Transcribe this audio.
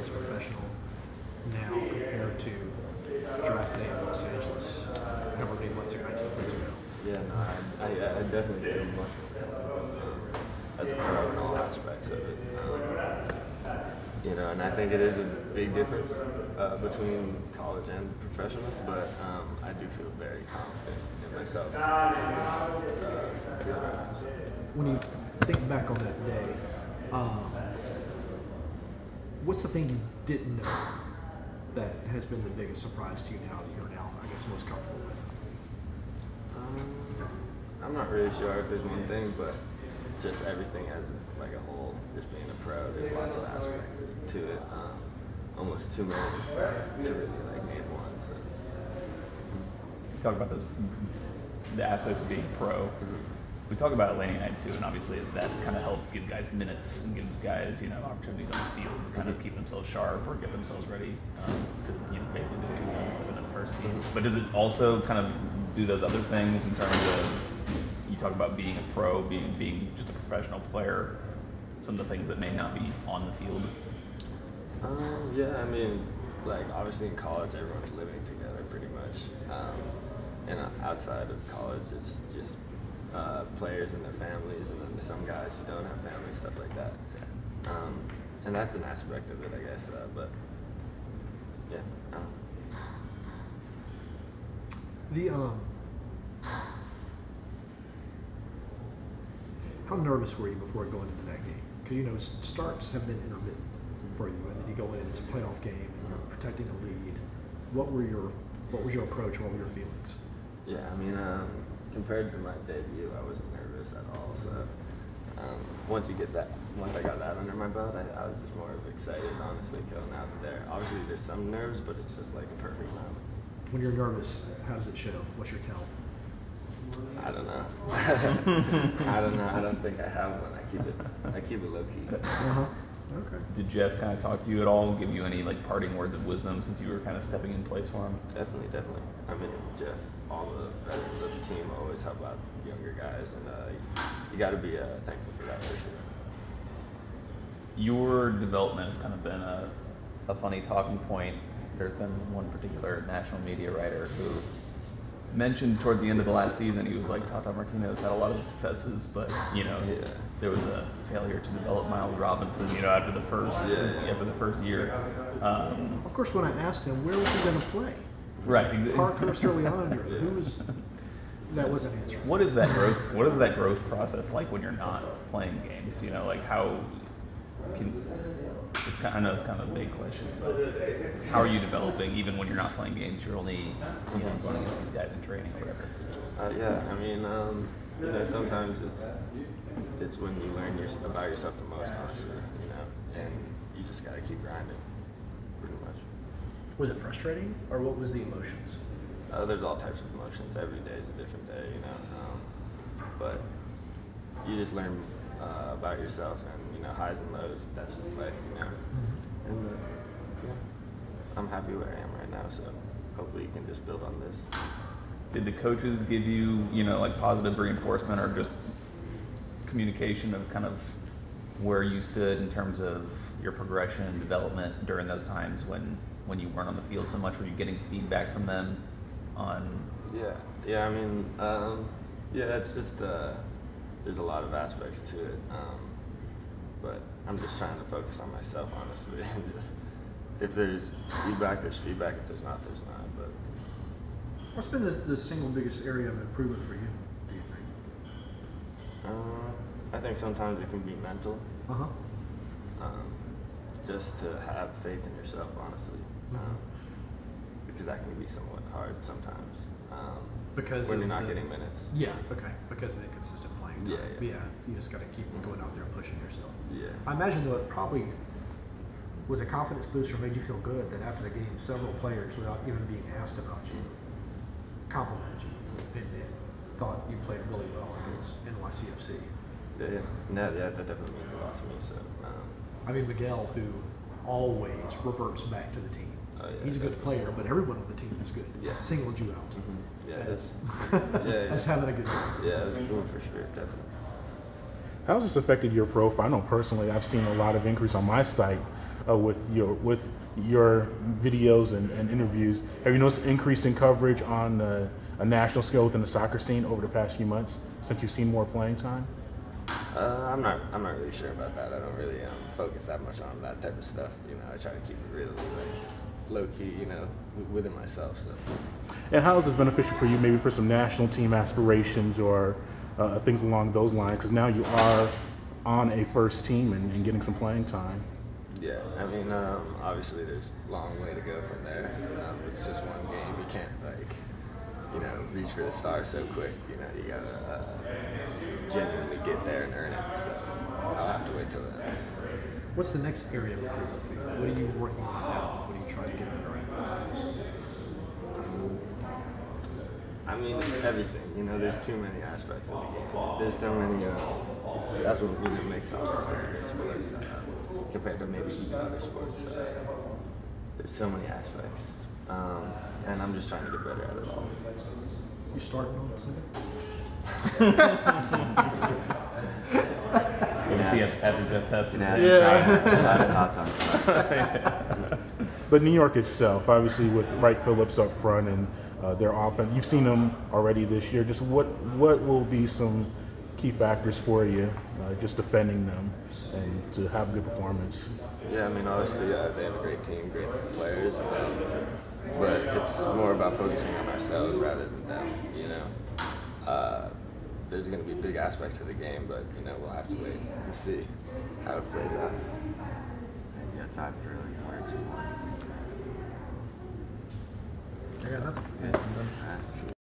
as a professional now compared to draft day in Los Angeles, however many months ago, 19 months ago? Yeah, no, I definitely feel much as a pro in all aspects of it. You know, and I think it is a big difference between college and professional, but I do feel very confident in myself. When you think back on that day, what's the thing you didn't know that has been the biggest surprise to you now that you're now, I guess, most comfortable with? I'm not really sure if there's one thing, but just everything as like a whole, just being a pro, there's lots of aspects to it. Almost too many to really like name one. So. You talk about those, the aspects of being pro. We talk about it Laney and I too, and obviously that kind of helps give guys minutes and gives guys, you know, opportunities on the field to kind of keep themselves sharp or get themselves ready to, you know, basically do what you instead of in the first team. But does it also kind of do those other things in terms of, you talk about being a pro, being just a professional player, some of the things that may not be on the field? Yeah, I mean, like obviously in college everyone's living together pretty much, and outside of college it's just players and their families, and then some guys who don't have families, stuff like that. And that's an aspect of it, I guess. But yeah. How nervous were you before going into that game? Because you know starts have been intermittent for you, and then you go in and it's a playoff game, and you're protecting a lead. What was your approach? What were your feelings? Yeah, I mean, compared to my debut, I wasn't nervous at all. So once I got that under my belt, I was just more excited, honestly, going out of there. Obviously, there's some nerves, but it's just like a perfect moment. When you're nervous, how does it show? What's your tell? I don't know. I don't know. I don't think I have one. I keep it low key. Okay. Did Jeff kind of talk to you at all? Give you any like parting words of wisdom since you were kind of stepping in place for him? Definitely. I mean, Jeff, all the veterans of the team always help out younger guys, and you got to be thankful for that for sure. Your development has kind of been a funny talking point. There's been one particular national media writer who mentioned toward the end of the last season, he was like, Tata Martino's had a lot of successes, but you know, there was a failure to develop Miles Robinson, you know, after the first year. Of course, when I asked him, where was he going to play? Right. Parkhurst or Leandro? Who was? That wasn't answered. What is that growth? What is that growth process like when you're not playing games? You know, like how can? I know it's kind of a big question. So how are you developing even when you're not playing games? You're only going against these guys in training or whatever. Yeah, I mean, you know, sometimes it's when you learn about yourself the most, honestly, you know, and you just got to keep grinding, pretty much. Was it frustrating, or what was the emotions? There's all types of emotions. Every day is a different day, you know, but you just learn about yourself, and you know, highs and lows. That's just life, you know. And yeah, I'm happy where I am right now. So hopefully, you can just build on this. Did the coaches give you, you know, like positive reinforcement or just communication of kind of where you stood in terms of your progression and development during those times when you weren't on the field so much? Were you getting feedback from them on? Yeah. I mean, it's just there's a lot of aspects to it, but I'm just trying to focus on myself, honestly, and just if there's feedback, there's feedback. If there's not, there's not. But what's been the single biggest area of improvement for you, do you think? I think sometimes it can be mental. Just to have faith in yourself, honestly, because that can be somewhat hard sometimes. Because when you're not getting minutes. Yeah. Okay. Because of inconsistent playing time. Yeah. You just got to keep going out there and pushing yourself. Yeah. I imagine though it probably was a confidence booster, made you feel good that after the game, several players, without even being asked about you, complimented you and thought you played really well against NYCFC. That definitely means a lot to me. So. I mean, Miguel, who always reverts back to the team. He's a good player, but everyone on the team is good. Yeah. Singled you out. As having a good time. Yeah, it's cool for sure, definitely. How has this affected your profile? I know personally I've seen a lot of increase on my site with your videos and interviews. Have you noticed increasing coverage on a national scale within the soccer scene over the past few months since you've seen more playing time? I'm not really sure about that. I don't really focus that much on that type of stuff. You know, I try to keep it really low key, you know, within myself. So. And how is this beneficial for you, maybe for some national team aspirations or things along those lines? Because now you are on a first team and getting some playing time. Yeah, I mean, obviously there's a long way to go from there. It's just one game. You can't, like, you know, reach for the stars so quick. You know, you gotta genuinely get there and earn it. So I'll have to wait till then. What's the next area of improvement for you? What are you working on now? What are you trying to get better at? I mean, everything. You know, there's too many aspects of the game. There's so many. That's what makes soccer such a great sport compared to maybe even other sports. There's so many aspects, and I'm just trying to get better at it all. You starting on Sunday? Can you see it after Jeff tests? Last thoughts on it. But New York itself, obviously with Wright Phillips up front and their offense, you've seen them already this year. Just what will be some key factors for you, just defending them and to have a good performance? Yeah, I mean, obviously they have a great team, great players, but it's more about focusing on ourselves rather than them. You know, there's going to be big aspects to the game, but you know we'll have to wait and see how it plays out. Yeah, time for like 1 or 2 more. I got nothing. Yeah.